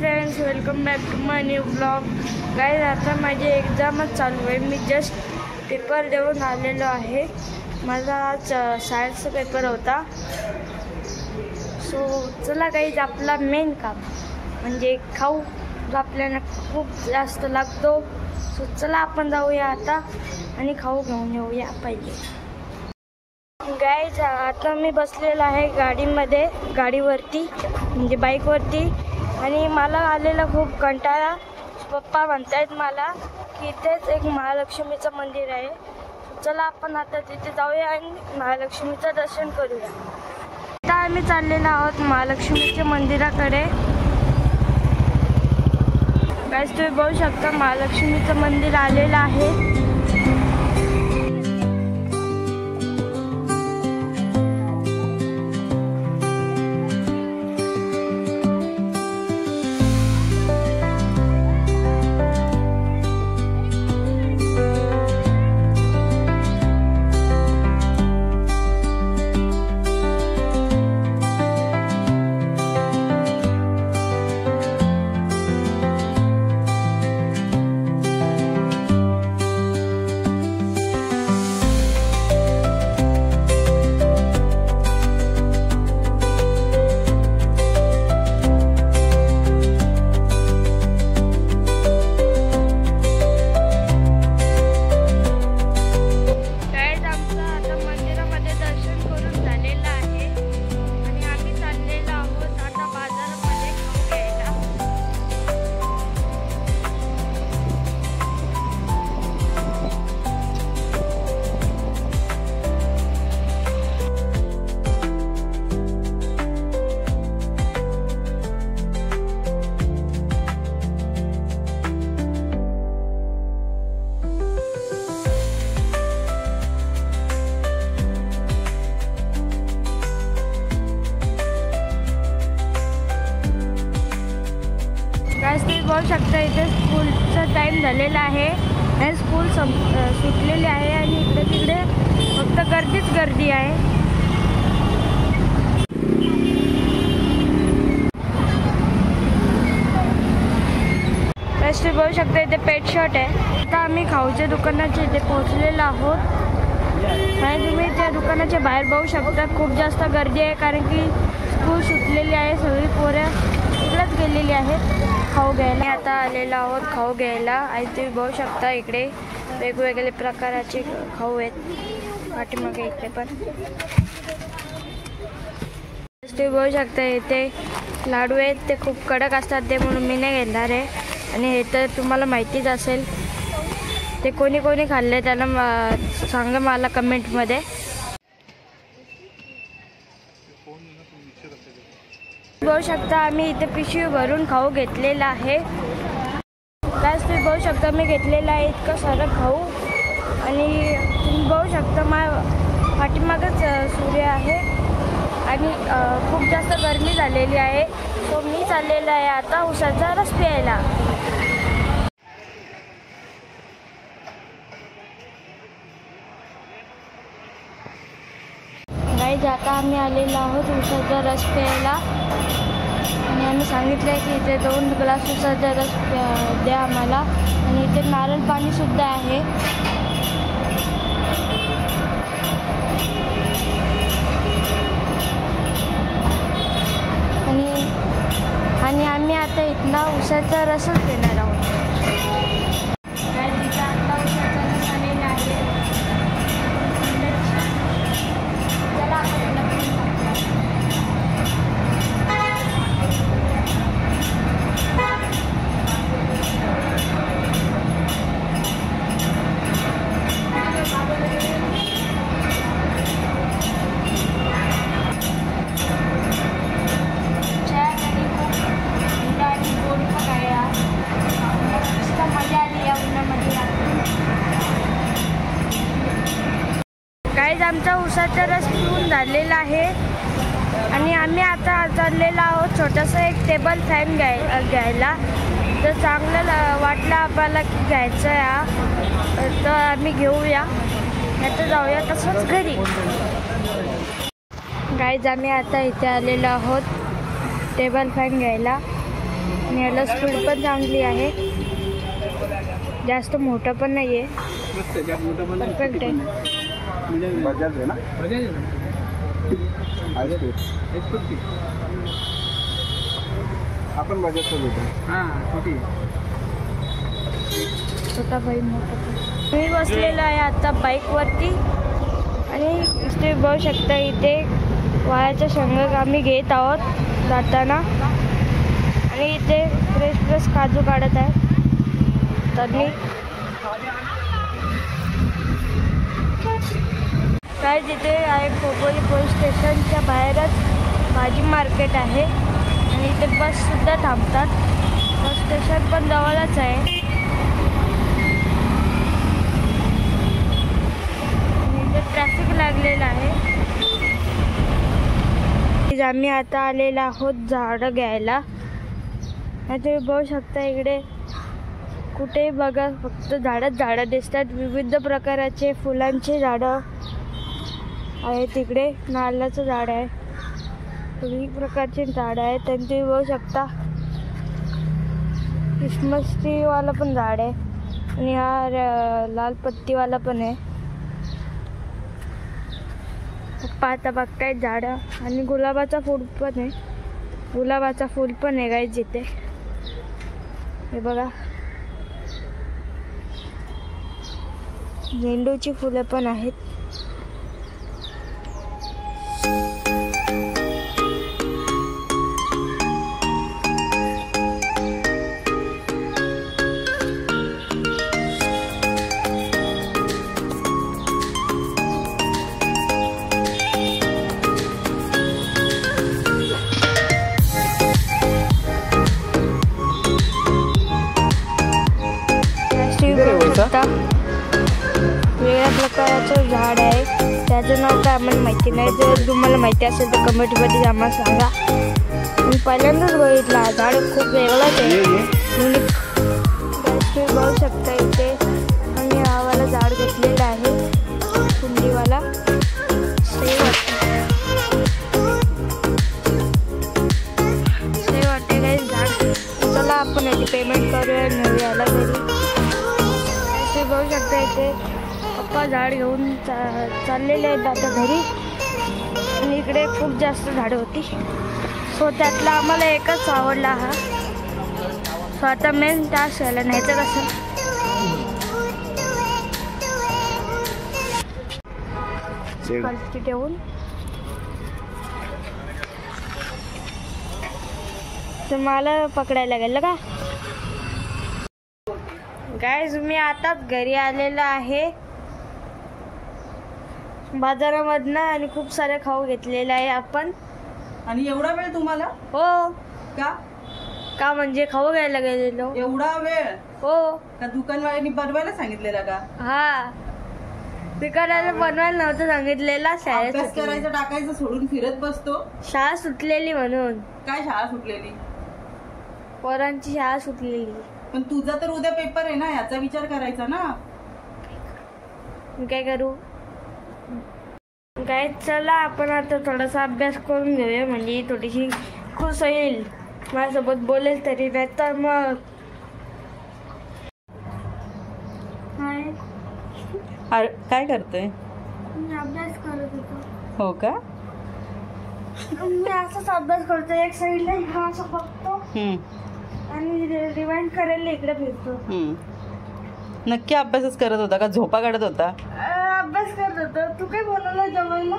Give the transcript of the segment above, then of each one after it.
Friends, welcome back to my new blog. Guys, आता माझी एक्झामच चालू आहे. मी जस्ट पेपर देऊन आलेलो आहे. माझा आज सायन्सचा पेपर होता. सो चला गाइस, आपला मेन काम म्हणजे खाऊ जो आपल्याला खूप जास्त लागतो. सो चला आपण जाऊया आता आणि खाऊ घेऊन येऊया पहिले. गाइस, आता मी बसलेलो आहे गाडीवरती म्हणजे बाईकवरती आणि मला आलेला खूप कंटाळा. पप्पा म्हणतायत मला की इथेच एक महालक्ष्मीचं मंदिर आहे. चला आपण आता तिथे जाऊया आणि महालक्ष्मीचं दर्शन करूया. आता आम्ही चाललेलो आहोत महालक्ष्मीच्या मंदिराकडे. गाइस, तुम्ही बघू शकता महालक्ष्मीचं मंदिर आलेलं आहे. तुम्ही बघू शकता इथे स्कूलचा टाइम झालेला आहे आणि स्कूल सुटलेली आहे आणि इकडे तिकडे फक्त गर्दीच गर्दी आहे. तुम्ही बघू शकता इथे पेट शॉट आहे. आता आम्ही खाऊच्या दुकानाच्या इथे पोहोचलेलो आहोत आणि तुम्ही त्या दुकानाच्या बाहेर बघू शकता खूप जास्त गर्दी आहे, कारण की स्कूल सुटलेली आहे. सगळी पोरं तिकडेच गेलेली आहेत खाऊ घ्यायला. आता आलेलो आहोत खाऊ घ्यायला आणि तुम्ही बघू शकता इकडे वेगवेगळे प्रकाराचे खाऊ आहेत. पाठीमागे इकडे पण तुम्ही बघू शकता इथे लाडू आहेत. ते खूप कडक असतात ते म्हणून मी नाही घेणार आहे. आणि हे तर तुम्हाला माहितीच असेल. ते कोणी कोणी खाल्ले त्याला सांगा मला कमेंटमध्ये. बघू शकता आम्ही इथे पिशवी भरून खाऊ घेतलेला आहे. गाइस, तुम्ही बघू शकता मी घेतलेला आहे इतकं सारं खाऊ. आणि तुम्ही बघू शकता पाठीमागच सूर्य आहे आणि खूप जास्त गरमी झालेली आहे. सो मी चाललेला आहे आता उसाचा रस प्यायला. गाइस, आता आम्ही आलेलो आहोत उसाचा रस प्यायला आणि आम्ही सांगितलं आहे की इथे 2 ग्लास उसाचा रस द्या आम्हाला. आणि इथे नारळ पाणीसुद्धा आहे. आणि आम्ही आता इथनं उसाचा रसच देणार आहोत. गाइस, आमचा उसाचा रस पिऊन झालेला आहे आणि आम्ही आता चाललेलो आहोत छोटंसं एक टेबल फॅन घ्यायला. तर चांगलं वाटलं आपल्याला घ्यायचं आहे तर आम्ही घेऊया. आता जाऊया तसंच घरी. गाइस, आम्ही आता इथे आलेलो आहोत टेबल फॅन घ्यायला आणि याला स्पीड पण चांगली आहे, जास्त मोठं पण नाही आहे, परफेक्ट आहे. आपण बजाजचं घेतो. छोटा बाईक मोठा. मी बसलेला आहे आता बाईकवरती आणि इथे बघू शकता, इथे वाळ्याच्या शेंगा आम्ही घेत आहोत जाताना. आणि इथे फ्रेश फ्रेश काजू काढत आहे. तर मी काय तिथे आहे, खोपोली पोलीस स्टेशनच्या बाहेरच भाजी मार्केट आहे आणि इथे बससुद्धा थांबतात. बस स्टेशन पण जवळच आहे. इथे ट्रॅफिक लागलेलं आहे. आम्ही आता आलेलो आहोत झाडं घ्यायला. तुम्ही बघू शकता इकडे कुठेही बघा फक्त झाडं दिसतात. विविध प्रकाराचे फुलांचे झाडं आहे. तिकडे नारळाचं झाड आहे, विविध प्रकारचे झाड आहेत. आणि तुम्ही बघू शकता क्रिसमस ट्रीवाला पण झाड आहे आणि हा लाल पत्तीवाला पण आहे. पप्पा आता बघतायत झाडं. आणि गुलाबाचा फूल पण आहे, गुलाबाचा फूल पण आहे गाईज इथे. हे बघा, झेंडूची फुलं पण आहेत. वेगळ्या प्रकारचं झाड आहे, त्याचं नाव काय आम्हाला माहिती नाही. जर तुम्हाला माहिती असेल तर कमेंटमध्ये आम्हाला सांगा. मी पहिल्यांदाच बघितला, झाड खूप वेगळंच आहे. तुम्ही बघू शकता इथे आम्ही गावाला झाड घेतलेलं आहे, कुंडीवाला. सही वाटते काही झाड. चला आपण याची पेमेंट करूया, नेऊयाला घरी. बघू शकता इथे पप्पा झाड घेऊन चाललेले आहेत आता घरी. आणि इकडे खूप जास्त झाडं होती. सो त्यातला आम्हाला एकच आवडला हा. सो आता मेन टास्क झाला, नाही तर कसं खालती ठेवून. तर मला पकडायला गेलं का गाईज. मी आताच घरी आलेलो आहे बाजारामधनं आणि खूप सारे खाऊ घेतलेले आहे आपण. आणि एवढा वेळ तुम्हाला? हो. का म्हणजे खाऊ घ्यायला गेलेलो. एवढा वेळ? हो. का दुकानवाल्यांनी बनवायला सांगितलेला का? हा, दुकानवाला बनवायला नव्हतं सांगितलेला. शाळेत करायचं टाकायचं सोडून फिरत बसतो. शाळा सुटलेली म्हणून. काय शाळा सुटलेली? पोरांची शाळा सुटलेली. पण तुझा तर उद्या पेपर आहे ना, याचा विचार करायचा ना. काय करू काय. चला आपण आता थोडासा अभ्यास करून घेऊया, म्हणजे थोडीशी खुश होईल, माझ्यासोबत बोलेल तरी. नाही तर मग काय करतोय? अभ्यास करत होतो. हो का? मी असाच अभ्यास करतो, एक साईडला असं बघतो आणि रिवाइंड करायला इकडे फिरतो. नक्की अभ्यासच करत होता का झोपा काढत होता? अभ्यास करत होता. तू काय बनवलं जेवायला?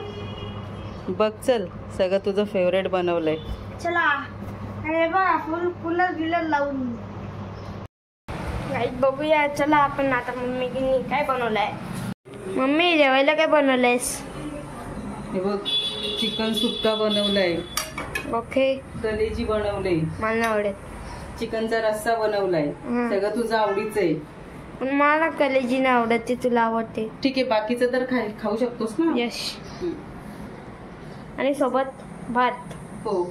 बघ चल, सगळं तुझं फेवरेट बनवलंय. चला. अरे बघा, फुलं गिलं लावून बघूया. चला आपण आता मम्मीने काय बनवलंय. मम्मी जेवायला काय बनवलंयस? हे बघ, चिकन सुक्का बनवलाय. ओके. कलेजी बनवले, मला नाही आवडत. चिकनचा रस्सा बनवलाय. सगळं तुझं आवडीचं आहे. पण मला कलेजी नाही आवडत, ते तुला आवडते. ठीक आहे, बाकीचं तर खाऊ शकतोस ना. यश. आणि सोबत भात. हो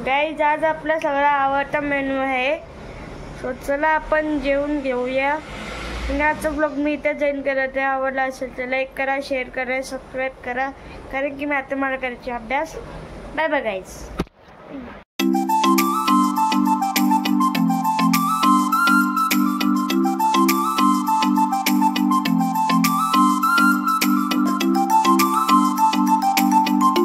गाईज, आज आपला सगळा आवडता मेनू आहे. सो चला आपण जेवून घेऊया. आणि आजचा ब्लॉग मी इथे जॉईन करत आहे. आवडला असेल तर लाईक करा, शेअर करा, सबस्क्राईब करा, कारण की मी आता मला करायचे अभ्यास. Bye bye guys.